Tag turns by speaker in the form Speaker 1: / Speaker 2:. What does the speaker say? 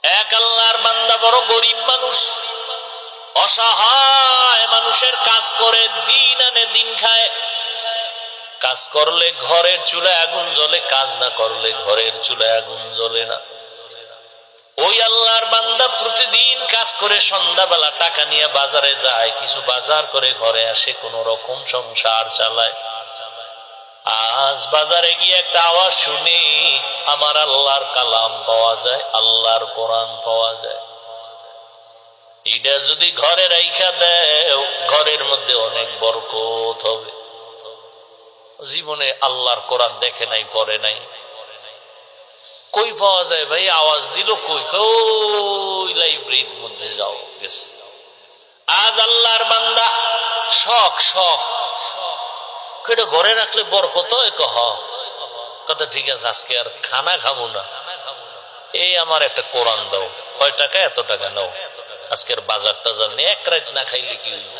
Speaker 1: এক আল্লাহর বান্দা বড় গরিব মানুষ, অসহায় মানুষের কাজ করে দিন আনে দিন খায়। কাজ করলে ঘরের চুলায় আগুন জ্বলে, কাজ না করলে ঘরের চুলায় আগুন জ্বলে না। ওই আল্লাহর বান্দা প্রতিদিন কাজ করে সন্ধ্যাবেলা টাকা নিয়ে বাজারে যায়, কিছু বাজার করে ঘরে আসে, কোন রকম সংসার চালায়। আজ বাজারে গিয়ে একটা আওয়াজ শুনি, আমার আল্লাহর কালাম পাওয়া যায়, আল্লাহর কোরআন পাওয়া যায়। এটা যদি ঘরে রাইখা দেও, ঘরের মধ্যে অনেক বরকত হবে। জীবনে আল্লাহর কোরআন দেখে নাই, পড়ে নাই, কই পাওয়া যায় ভাই? আওয়াজ দিল কই? ওই লাইব্রেরির মধ্যে যাও, গেছে। আজ আল্লাহর বান্দা শখ শখ কেটে ঘরে রাখলে বরকত কথা। ঠিক আছে, আজকে আর খানা খাবো না, এই আমার একটা কোরআন দাও। কয় টাকা? এত টাকা নাও। আজকের বাজার টাজার নিয়ে এক রাত না খাইলে কি হইব?